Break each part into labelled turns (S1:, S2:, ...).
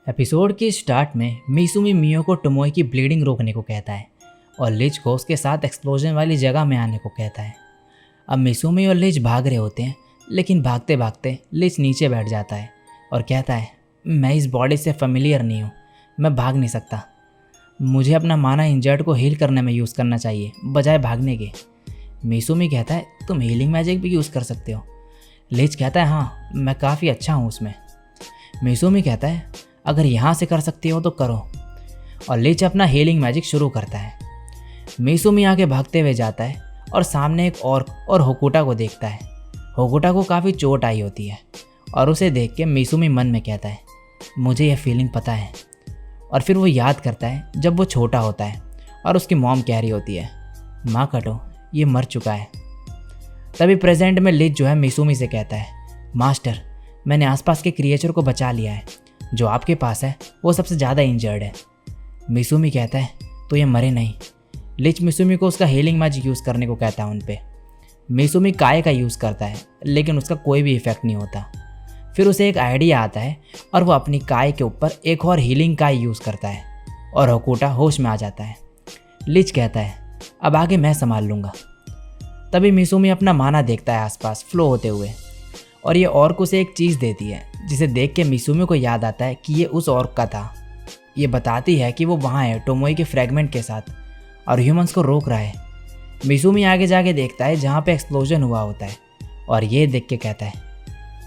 S1: Episode के start में मिसुमी मियो को टोमोई की ब्लीडिंग रोकने को कहता है और लिच को उसके साथ एक्सप्लोजन वाली जगह में आने को कहता है। अब मिसुमी और लिच भाग रहे होते हैं, लेकिन भागते भागते लिच नीचे बैठ जाता है और कहता है, मैं इस बॉडी से फेमिलियर नहीं हूँ, मैं भाग नहीं सकता। मुझे अपना माना इंजर्ड को हील करने में यूज़ करना चाहिए बजाय भागने के। मिसुमी कहता है, तुम हीलिंग मैजिक भी यूज़ कर सकते हो। लिच कहता है, हाँ मैं काफ़ी अच्छा हूँ उसमें। मिसुमी कहता है, अगर यहाँ से कर सकती हो तो करो, और लिच अपना हीलिंग मैजिक शुरू करता है। मिसुमी आगे भागते हुए जाता है और सामने एक ऑर्क और होकुटा को देखता है। होकुटा को काफ़ी चोट आई होती है और उसे देख के मिसुमी मन में कहता है, मुझे यह फीलिंग पता है। और फिर वो याद करता है जब वो छोटा होता है और उसकी मॉम कह रही होती है, माँ कटो, ये मर चुका है। तभी प्रेजेंट में लिच जो है मिसुमी से कहता है, मास्टर मैंने आसपास के क्रिएचर को बचा लिया है, जो आपके पास है वो सबसे ज़्यादा इंजर्ड है। मिसुमी कहता है, तो ये मरे नहीं। लिच मिसुमी को उसका हीलिंग मैजिक यूज़ करने को कहता है उन पे। मिसुमी काय का यूज़ करता है, लेकिन उसका कोई भी इफेक्ट नहीं होता। फिर उसे एक आइडिया आता है और वो अपनी काय के ऊपर एक और हीलिंग काय यूज़ करता है और होकुटा होश में आ जाता है। लिच कहता है, अब आगे मैं संभाल लूँगा। तभी मिसुमी अपना माना देखता है आसपास फ्लो होते हुए, और ये ऑर्क उसे एक चीज़ देती है, जिसे देख के मिसुमी को याद आता है कि ये उस ऑर्क का था। ये बताती है कि वो वहाँ है टोमोई के फ्रैगमेंट के साथ और ह्यूमंस को रोक रहा है। मिसुमी आगे जाके देखता है जहाँ पे एक्सप्लोजन हुआ होता है, और ये देख के कहता है,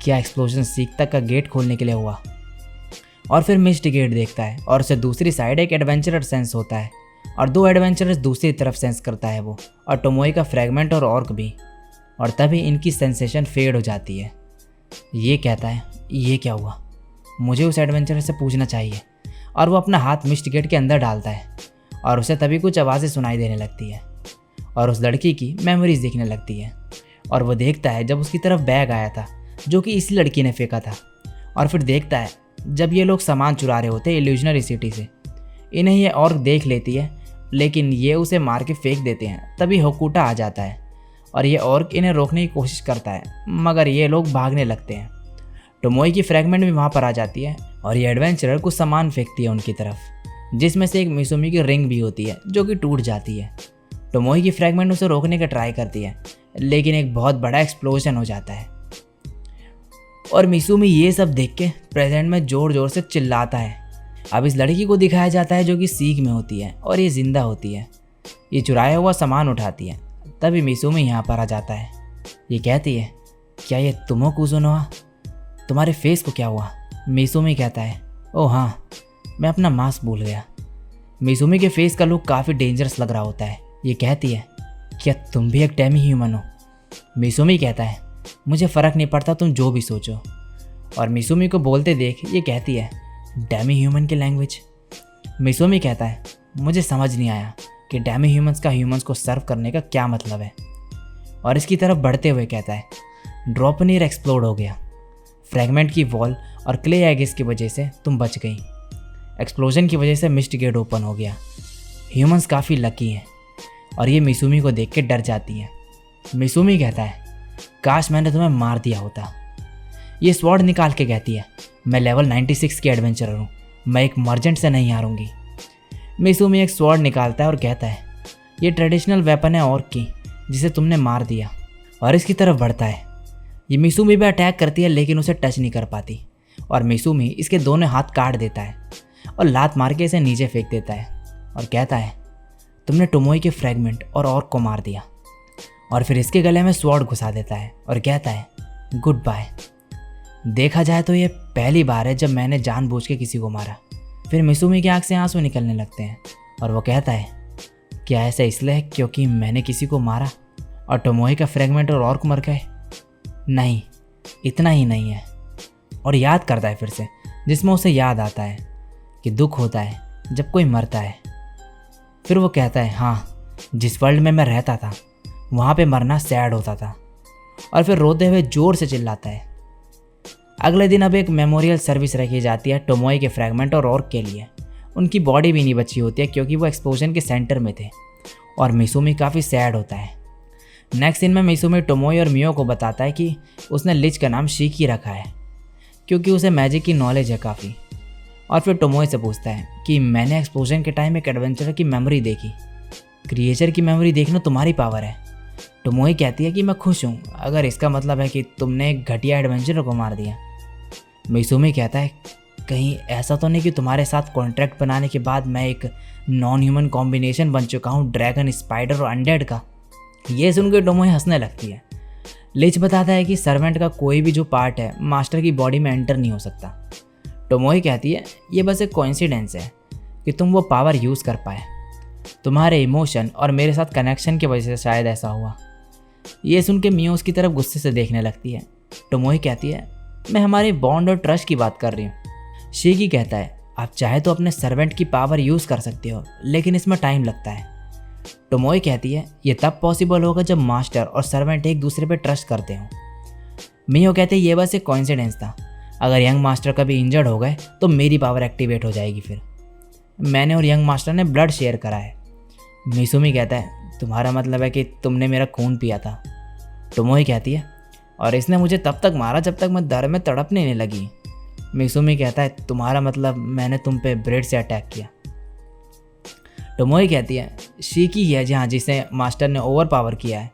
S1: क्या एक्सप्लोजन सीख तक का गेट खोलने के लिए हुआ। और फिर मिस्ड गेट देखता है और उसे दूसरी साइड एक एडवेंचरर सेंस होता है और दो एडवेंचरर्स दूसरी तरफ सेंस करता है वो, और टोमोई का फ्रैगमेंट और ऑर्क भी। और तभी इनकी सेंसेशन फेड हो जाती है। ये कहता है, ये क्या हुआ, मुझे उस एडवेंचरर से पूछना चाहिए। और वो अपना हाथ मिस्ट गेट के अंदर डालता है और उसे तभी कुछ आवाज़ें सुनाई देने लगती है और उस लड़की की मेमोरीज दिखने लगती है। और वो देखता है जब उसकी तरफ बैग आया था जो कि इसी लड़की ने फेंका था। और फिर देखता है जब ये लोग सामान चुरा रहे होते इल्यूजनरी सिटी से। इन्हें ये ऑर्क देख लेती है, लेकिन ये उसे मार के फेंक देते हैं। तभी होकुटा आ जाता है और ये ऑर्क इन्हें रोकने की कोशिश करता है, मगर ये लोग भागने लगते हैं। टोमोई की फ्रैगमेंट भी वहाँ पर आ जाती है और ये एडवेंचरर कुछ सामान फेंकती है उनकी तरफ, जिसमें से एक मिसुमी की रिंग भी होती है जो कि टूट जाती है। टोमोई की फ्रैगमेंट उसे रोकने का ट्राई करती है, लेकिन एक बहुत बड़ा एक्सप्लोजन हो जाता है और मिसुमी ये सब देख के प्रेजेंट में ज़ोर ज़ोर से चिल्लाता है। अब इस लड़की को दिखाया जाता है जो कि सीख में होती है और ये जिंदा होती है। ये चुराया हुआ सामान उठाती है। तभी मिसुमी यहाँ पर आ जाता है। ये कहती है, क्या ये तुम हो कुजुनोआ, तुम्हारे फेस को क्या हुआ। मिसुमी कहता है, ओह हाँ, मैं अपना मास्क भूल गया। मिसुमी के फेस का लुक काफ़ी डेंजरस लग रहा होता है। ये कहती है, क्या तुम भी एक डेमी ह्यूमन हो। मिसुमी कहता है, मुझे फ़र्क नहीं पड़ता तुम जो भी सोचो। और मिसुमी को बोलते देख ये कहती है, डेमी ह्यूमन की लैंग्वेज। मिसुमी कहता है, मुझे समझ नहीं आया कि डेमी ह्यूमंस का ह्यूमंस को सर्व करने का क्या मतलब है। और इसकी तरफ बढ़ते हुए कहता है, ड्रॉपनीर एक्सप्लोड हो गया। फ्रैगमेंट की वॉल और क्ले एगिस की वजह से तुम बच गई। एक्सप्लोजन की वजह से मिस्ट गेट ओपन हो गया। ह्यूमंस काफ़ी लकी हैं। और ये मिसुमी को देख के डर जाती है। मिसुमी कहता है, काश मैंने तुम्हें मार दिया होता। ये स्वॉर्ड निकाल के कहती है, मैं लेवल 96 की एडवेंचरर हूँ, मैं एक मर्जेंट से नहीं हारूंगी। मिसुमी एक स्वॉर्ड निकालता है और कहता है, ये ट्रेडिशनल वेपन है ऑर्क की, जिसे तुमने मार दिया। और इसकी तरफ बढ़ता है। ये मिसुमी भी अटैक करती है, लेकिन उसे टच नहीं कर पाती। और मिसुमी इसके दोनों हाथ काट देता है और लात मार के इसे नीचे फेंक देता है और कहता है, तुमने टोमोई के फ्रैगमेंट और ऑर्क को मार दिया। और फिर इसके गले में स्वॉर्ड घुसा देता है और कहता है, गुड बाय। देखा जाए तो ये पहली बार है जब मैंने जानबूझ के किसी को मारा। फिर मिसुमी की आंख से आंसू निकलने लगते हैं और वो कहता है, क्या ऐसा इसलिए क्योंकि मैंने किसी को मारा और टोमोई का फ्रैगमेंट और ऑर्क मर गए। नहीं, इतना ही नहीं है। और याद करता है फिर से, जिसमें उसे याद आता है कि दुख होता है जब कोई मरता है। फिर वो कहता है, हाँ, जिस वर्ल्ड में मैं रहता था वहाँ पे मरना सैड होता था। और फिर रोते हुए ज़ोर से चिल्लाता है। अगले दिन अब एक मेमोरियल सर्विस रखी जाती है टोमोए के फ्रैगमेंट और ऑर्क के लिए। उनकी बॉडी भी नहीं बची होती है क्योंकि वो एक्सप्लोजन के सेंटर में थे और मिसुमी काफ़ी सैड होता है। नेक्स्ट सीन में मिसुमी टोमोए और मियो को बताता है कि उसने लिच का नाम शीकी रखा है क्योंकि उसे मैजिक की नॉलेज है काफ़ी। और फिर टोमोए से पूछता है कि मैंने एक्सप्लोजन के टाइम एक एडवेंचर की मेमोरी देखी, क्रिएचर की मेमोरी देखना तुम्हारी पावर है। टोमोए कहती है कि मैं खुश हूँ अगर इसका मतलब है कि तुमने एक घटिया एडवेंचर को मार दिया। मिसुमी कहता है कहीं ऐसा तो नहीं कि तुम्हारे साथ कॉन्ट्रैक्ट बनाने के बाद मैं एक नॉन ह्यूमन कॉम्बिनेशन बन चुका हूँ ड्रैगन, स्पाइडर और अनडेड का। ये सुनकर टोमोए हंसने लगती है। लिच बताता है कि सर्वेंट का कोई भी जो पार्ट है मास्टर की बॉडी में एंटर नहीं हो सकता। टोमोए कहती है ये बस एक कोइंसिडेंस है कि तुम वो पावर यूज़ कर पाए, तुम्हारे इमोशन और मेरे साथ कनेक्शन की वजह से शायद ऐसा हुआ। ये सुन के मियो उसकी तरफ गुस्से से देखने लगती है। टोमोए कहती है मैं हमारे बॉन्ड और ट्रस्ट की बात कर रही हूँ। शीकी कहता है आप चाहे तो अपने सर्वेंट की पावर यूज़ कर सकते हो लेकिन इसमें टाइम लगता है। टोमोए कहती है ये तब पॉसिबल होगा जब मास्टर और सर्वेंट एक दूसरे पे ट्रस्ट करते हो। मियो कहते हैं ये बस एक कोइंसिडेंस था, अगर यंग मास्टर कभी इंजर्ड हो गए तो मेरी पावर एक्टिवेट हो जाएगी। फिर मैंने और यंग मास्टर ने ब्लड शेयर करा है। मिसुमी कहता है तुम्हारा मतलब है कि तुमने मेरा खून पिया था। टोमोए कहती है और इसने मुझे तब तक मारा जब तक मैं दर्द में तड़पने नहीं लगी। मिसुमी कहता है तुम्हारा मतलब मैंने तुम पे ब्रेड से अटैक किया। टोमोए कहती है शीकी है जहाँ जिसे मास्टर ने ओवर पावर किया है।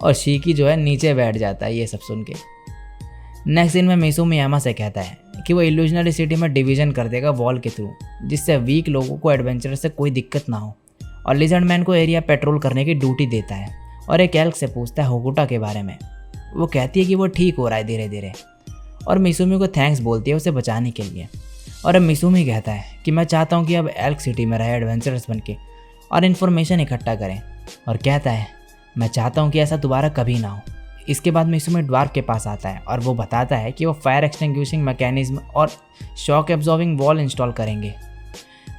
S1: और शीकी जो है नीचे बैठ जाता है ये सब सुन के। नेक्स्ट सीन में मिसुमी यामा से कहता है कि वो इल्यूजनरी सिटी में डिवीजन कर देगा वॉल के थ्रू, जिससे वीक लोगों को एडवेंचर से कोई दिक्कत ना हो, और लिजर्ड मैन को एरिया पेट्रोल करने की ड्यूटी देता है। और एक एल्क से पूछता है होकुटा के बारे में। वो कहती है कि वो ठीक हो रहा है धीरे धीरे, और मिसुमी को थैंक्स बोलती है उसे बचाने के लिए। और अब मिसुमी कहता है कि मैं चाहता हूँ कि अब एल्क सिटी में रहे एडवेंचरस बन के और इन्फॉर्मेशन इकट्ठा करें, और कहता है मैं चाहता हूँ कि ऐसा दोबारा कभी ना हो। इसके बाद मिसुमी ड्वार्फ के पास आता है और वो बताता है कि वो फायर एक्सटिंग्विशिंग मैकेनिज्म और शॉक एब्जॉर्बिंग वॉल इंस्टॉल करेंगे।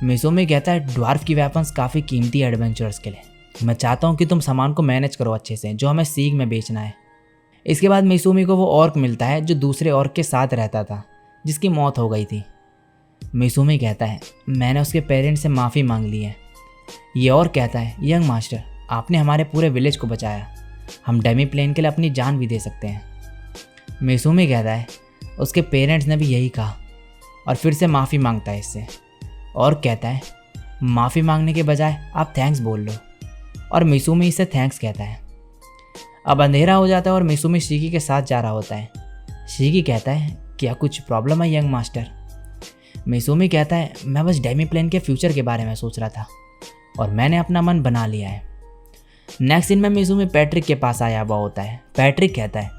S1: मिसुमी कहता है ड्वार्फ की वेपन्स काफ़ी कीमती है एडवेंचर्स के लिए, मैं चाहता हूँ कि तुम सामान को मैनेज करो अच्छे से जो हमें सीग में बेचना है। इसके बाद मिसुमी को वो ऑर्क मिलता है जो दूसरे ऑर्क के साथ रहता था जिसकी मौत हो गई थी। मिसुमी कहता है मैंने उसके पेरेंट्स से माफ़ी मांग ली है। ये ऑर्क कहता है यंग मास्टर आपने हमारे पूरे विलेज को बचाया, हम डेमी प्लेन के लिए अपनी जान भी दे सकते हैं। मिसुमी कहता है उसके पेरेंट्स ने भी यही कहा, और फिर से माफ़ी मांगता है इससे। और कहता है माफ़ी मांगने के बजाय आप थैंक्स बोल लो, और मिसुमी इससे थैंक्स कहता है। अब अंधेरा हो जाता है और मिसुमी शीकी के साथ जा रहा होता है। शीकी कहता है क्या कुछ प्रॉब्लम है यंग मास्टर? मिसुमी कहता है मैं बस डेमी प्लेन के फ्यूचर के बारे में सोच रहा था और मैंने अपना मन बना लिया है। नेक्स्ट सीन में मिसुमी पैट्रिक के पास आया हुआ होता है। पैट्रिक कहता है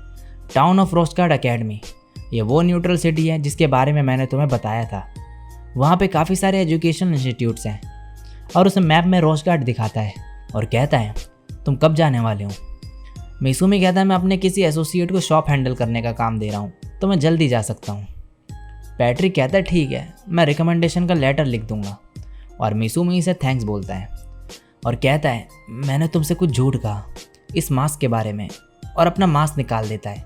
S1: टाउन ऑफ रोस्टगार्ड एकेडमी, ये वो न्यूट्रल सिटी है जिसके बारे में मैंने तुम्हें बताया था। वहाँ पे काफ़ी सारे एजुकेशन इंस्टीट्यूट्स हैं, और उसे मैप में रोस्टगार्ड दिखाता है और कहता है तुम कब जाने वाले हो? मिसुमी कहता है मैं अपने किसी एसोसिएट को शॉप हैंडल करने का काम दे रहा हूँ तो मैं जल्दी जा सकता हूँ। पैट्रिक कहता है ठीक है, मैं रिकमेंडेशन का लेटर लिख दूंगा, और मिसुमी से थैंक्स बोलता है और कहता है मैंने तुमसे कुछ झूठ कहा इस मास्क के बारे में, और अपना मास्क निकाल देता है।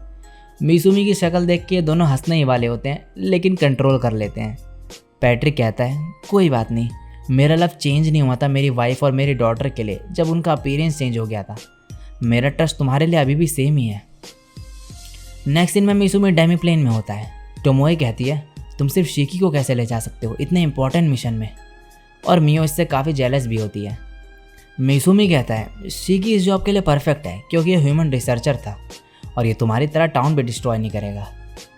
S1: मिसुमी की शक्ल देख के दोनों हंसने ही वाले होते हैं लेकिन कंट्रोल कर लेते हैं। पैट्रिक कहता है कोई बात नहीं, मेरा लव चेंज नहीं हुआ था मेरी वाइफ और मेरी डॉटर के लिए जब उनका अपीयरेंस चेंज हो गया था, मेरा ट्रस्ट तुम्हारे लिए अभी भी सेम ही है। नेक्स्ट दिन में मिसुमी डेमी प्लेन में होता है। टोमोए कहती है तुम सिर्फ शीकी को कैसे ले जा सकते हो इतने इंपॉर्टेंट मिशन में, और मियो इससे काफ़ी जेलस भी होती है। मिसुमी कहता है शीकी इस जॉब के लिए परफेक्ट है क्योंकि ये ह्यूमन रिसर्चर था और ये तुम्हारी तरह टाउन भी डिस्ट्रॉय नहीं करेगा,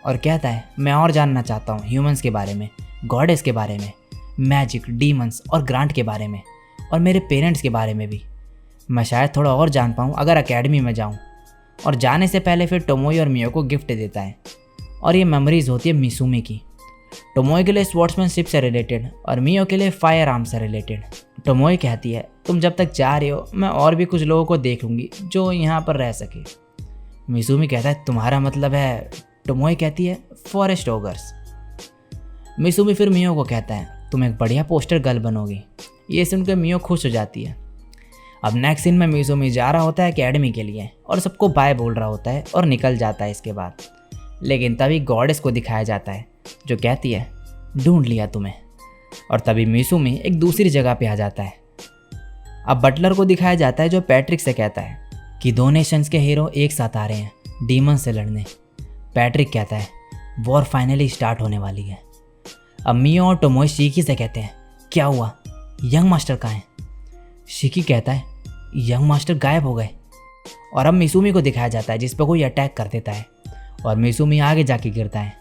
S1: और कहता है मैं और जानना चाहता हूँ ह्यूमंस के बारे में, गॉडेस के बारे में, मैजिक, डीमंस और ग्रांट के बारे में, और मेरे पेरेंट्स के बारे में भी। मैं शायद थोड़ा और जान पाऊँ अगर एकेडमी में जाऊँ। और जाने से पहले फिर टोमोए और मियो को गिफ्ट देता है, और ये मेमोरीज होती है मिसुमी की। टोमोए के लिए स्पोर्ट्समैनशिप से रिलेटेड और मियो के लिए फायर आर्म से रिलेटेड। टोमोए कहती है तुम जब तक जा रहे हो मैं और भी कुछ लोगों को देख लूँगी जो यहाँ पर रह सके। मिसुमी कहता है तुम्हारा मतलब है? टोमोए कहती है फॉरेस्ट ओगर्स। मिसुमी फिर मियो को कहता है तुम एक बढ़िया पोस्टर गर्ल बनोगी। ये सुनकर मियो खुश हो जाती है। अब नेक्स्ट सीन में मिसुमी जा रहा होता है एकेडमी के लिए और सबको बाय बोल रहा होता है और निकल जाता है इसके बाद। लेकिन तभी गॉडेस को दिखाया जाता है जो कहती है ढूंढ लिया तुम्हें। और तभी मिसुमी एक दूसरी जगह पे आ जाता है। अब बटलर को दिखाया जाता है जो पैट्रिक से कहता है कि 2 नेशंस के हीरो एक साथ आ रहे हैं डीमन से लड़ने। पैट्रिक कहता है वॉर फाइनली स्टार्ट होने वाली है। अब मियो और टोमोए शिकी से कहते हैं क्या हुआ, यंग मास्टर कहाँ हैं? शिकी कहता है यंग मास्टर गायब हो गए। और अब मिसुमी को दिखाया जाता है जिस पर कोई अटैक कर देता है और मिसुमी आगे जाके गिरता है।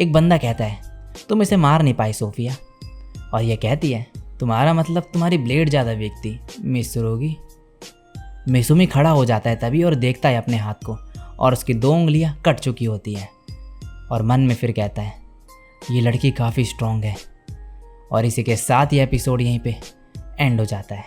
S1: एक बंदा कहता है तुम इसे मार नहीं पाई सोफिया। और यह कहती है तुम्हारा मतलब तुम्हारी ब्लेड ज़्यादा वीक थी मिसुरुगी। मिसुमी खड़ा हो जाता है तभी और देखता है अपने हाथ को और उसकी 2 उंगलियां कट चुकी होती है। और मन में फिर कहता है ये लड़की काफ़ी स्ट्रॉन्ग है। और इसी के साथ ये एपिसोड यहीं पे एंड हो जाता है।